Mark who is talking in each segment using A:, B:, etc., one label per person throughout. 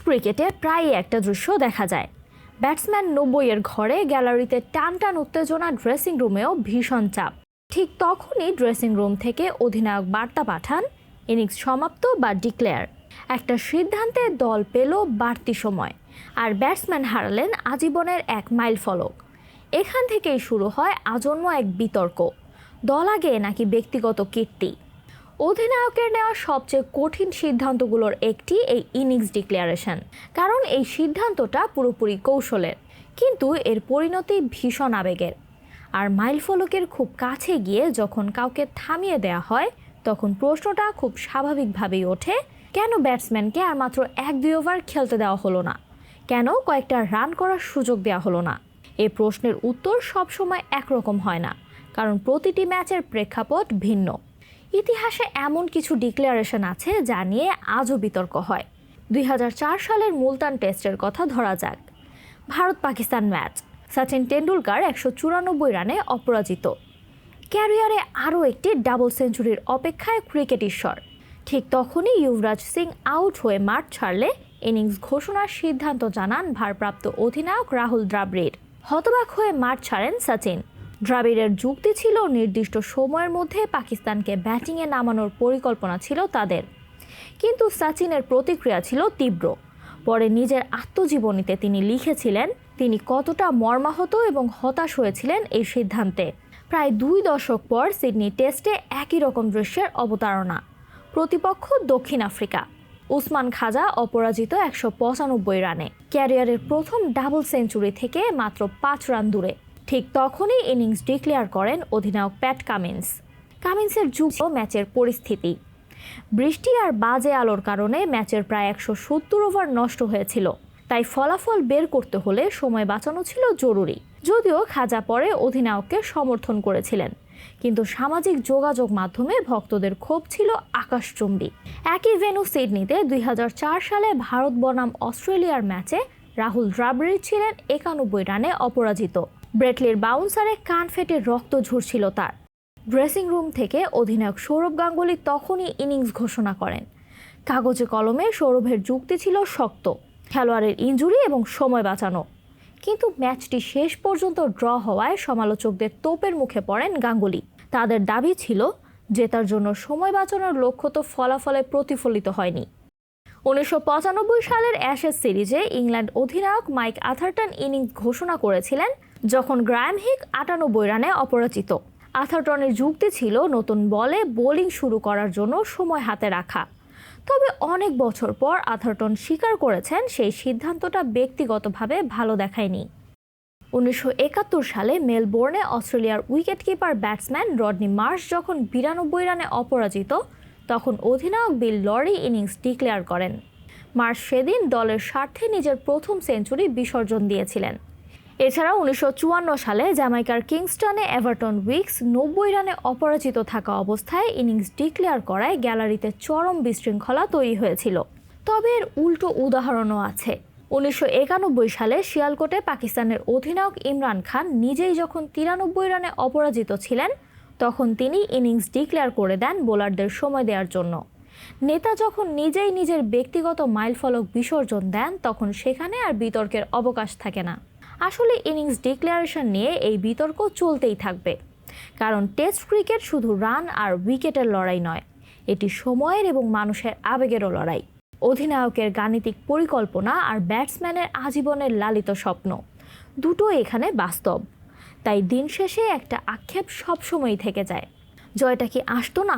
A: ক্রিকেটে প্রায়ই একটা দৃশ্য দেখা যায়, ব্যাটসম্যান 90-এর ঘরে, গ্যালারিতে টান টান উত্তেজনা, ড্রেসিং রুমেও ভীষণ চাপ। ঠিক তখনই ড্রেসিং রুম থেকে অধিনায়ক বার্তা পাঠান, ইনিংস সমাপ্ত বা ডিক্লেয়ার। একটা সিদ্ধান্তে দল পেল বাড়তি সময়, আর ব্যাটসম্যান হারালেন আজীবনের এক মাইল ফলক। এখান থেকেই শুরু হয় আজন্ম এক বিতর্ক, দল আগে নাকি ব্যক্তিগত কীর্তি। অধিনায়কের নেওয়া সবচেয়ে কঠিন সিদ্ধান্তগুলোর একটি এই ইনিংস ডিক্লারেশন, কারণ এই সিদ্ধান্তটা পুরোপুরি কৌশলের, কিন্তু এর পরিণতি ভীষণ আবেগের। আর মাইল ফলকের খুব কাছে গিয়ে যখন কাউকে থামিয়ে দেয়া হয়, তখন প্রশ্নটা খুব স্বাভাবিকভাবেই ওঠে, কেন ব্যাটসম্যানকে আর মাত্র 1-2 ওভার খেলতে দেওয়া হলো না? কেন কয়েকটা রান করার সুযোগ দেওয়া হলো না? এই প্রশ্নের উত্তর সবসময় একরকম হয় না, কারণ প্রতিটি ম্যাচের প্রেক্ষাপট ভিন্ন। ইতিহাসে এমন কিছু ডিক্লারেশন আছে যা নিয়ে আজও বিতর্ক হয়। 2004 সালের মুলতান টেস্টের কথা ধরা যাক। ভারত পাকিস্তান ম্যাচ, সচিন টেন্ডুলকার 194 রানে অপরাজিত। ক্যারিয়ারে আরও একটি ডাবল সেঞ্চুরির অপেক্ষায় ক্রিকেট ঈশ্বর। ঠিক তখনই যুবরাজ সিং আউট হয়ে মাঠ ছাড়লে ইনিংস ঘোষণার সিদ্ধান্ত জানান ভারপ্রাপ্ত অধিনায়ক রাহুল দ্রাবিড়। হতবাক হয়ে মাঠ ছাড়েন সচিন। দ্রাবিড়ের যুক্তি ছিল, নির্দিষ্ট সময়ের মধ্যে পাকিস্তানকে ব্যাটিংয়ে নামানোর পরিকল্পনা ছিল তাদের। কিন্তু সচিনের প্রতিক্রিয়া ছিল তীব্র। পরে নিজের আত্মজীবনীতে তিনি লিখেছিলেন তিনি কতটা মর্মাহত এবং হতাশ হয়েছিলেন এই সিদ্ধান্তে। প্রায় 2 দশক পর সিডনি টেস্টে একই রকম দৃশ্যের অবতারণা। প্রতিপক্ষ দক্ষিণ আফ্রিকা। উসমান খাজা অপরাজিত 195 রানে, ক্যারিয়ারের প্রথম ডাবল সেঞ্চুরি থেকে মাত্র 5 রান দূরে। ঠিক তখনই ইনিংস ডিক্লেয়ার করেন অধিনায়ক প্যাট কামিন্স। কামিন্সের যুক্ত ম্যাচের পরিস্থিতি, বৃষ্টি আর বাজে আলোর কারণে ম্যাচের প্রায় 170 ওভার নষ্ট হয়েছিল, তাই ফলাফল বের করতে হলে সময় বাঁচানো ছিল জরুরি। যদিও খাজা পরে অধিনায়ককে সমর্থন করেছিলেন, কিন্তু সামাজিক যোগাযোগ মাধ্যমে ভক্তদের ক্ষোভ ছিল আকাশচুম্বী। একই ভেন্যু সিডনিতে 2004 সালে ভারত বনাম অস্ট্রেলিয়ার ম্যাচে রাহুল দ্রাবিড় ছিলেন 91 রানে অপরাজিত। ব্রেটলির বাউন্সারে কান ফেটে রক্ত ঝরছিল তার। ড্রেসিং রুম থেকে অধিনায়ক সৌরভ গাঙ্গুলি তখনই ইনিংস ঘোষণা করেন। কাগজে কলমে সৌরভের যুক্তি ছিল শক্ত, খেলোয়াড়ের ইনজুরি এবং সময় বাঁচানো। কিন্তু ম্যাচটি শেষ পর্যন্ত ড্র হওয়ায় সমালোচকদের তোপের মুখে পড়েন গাঙ্গুলি। তাদের দাবি ছিল, জেতার জন্য সময় বাঁচানোর লক্ষ্য তো ফলাফলে প্রতিফলিত হয়নি। 1995 সালের অ্যাশেজ সিরিজে ইংল্যান্ড অধিনায়ক মাইক আথারটন ইনিংস ঘোষণা করেছিলেন যখন গ্রায়াম হিক 98 রানে অপরাজিত। আথারটনের যুক্তি ছিল নতুন বলে বোলিং শুরু করার জন্য সময় হাতে রাখা। তবে অনেক বছর পর আথারটন স্বীকার করেছেন সেই সিদ্ধান্তটা ব্যক্তিগতভাবে ভালো দেখায়নি। 1971 সালে মেলবোর্নে অস্ট্রেলিয়ার উইকেটকিপার ব্যাটসম্যান রডনি মার্শ যখন 92 রানে অপরাজিত, তখন অধিনায়ক বিল লরি ইনিংস ডিক্লেয়ার করেন। মার্শ সেদিন দলের স্বার্থে নিজের প্রথম সেঞ্চুরি বিসর্জন দিয়েছিলেন। এছাড়া 1954 সালে জ্যামাইকার কিংস্টনে এভারটন উইকস 90 রানে অপরাজিত থাকা অবস্থায় ইনিংস ডিক্লেয়ার করায় গ্যালারিতে চরম বিশৃঙ্খলা তৈরি হয়েছিল। তবে এর উল্টো উদাহরণও আছে। 1991 সালে শিয়ালকোটে পাকিস্তানের অধিনায়ক ইমরান খান নিজেই যখন 93 রানে অপরাজিত ছিলেন, তখন তিনি ইনিংস ডিক্লেয়ার করে দেন বোলারদের সময় দেওয়ার জন্য। নেতা যখন নিজেই নিজের ব্যক্তিগত মাইলফলক বিসর্জন দেন, তখন সেখানে আর বিতর্কের অবকাশ থাকে না। আসলে ইনিংস ডিক্লারেশন নিয়ে এই বিতর্ক চলতেই থাকবে, কারণ টেস্ট ক্রিকেট শুধু রান আর উইকেটের লড়াই নয়, এটি সময়ের এবং মানুষের আবেগেরও লড়াই। অধিনায়কের গাণিতিক পরিকল্পনা আর ব্যাটসম্যানের আজীবনের লালিত স্বপ্ন, দুটো এখানে বাস্তব। তাই দিন শেষে একটা আক্ষেপ সবসময়ই থেকে যায়, জয়টা কি আসতো না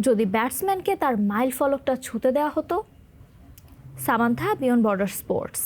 A: যদি ব্যাটসম্যানকে তার মাইল ফলকটা ছুঁতে দেওয়া হতো? Samantha, beyond border sports.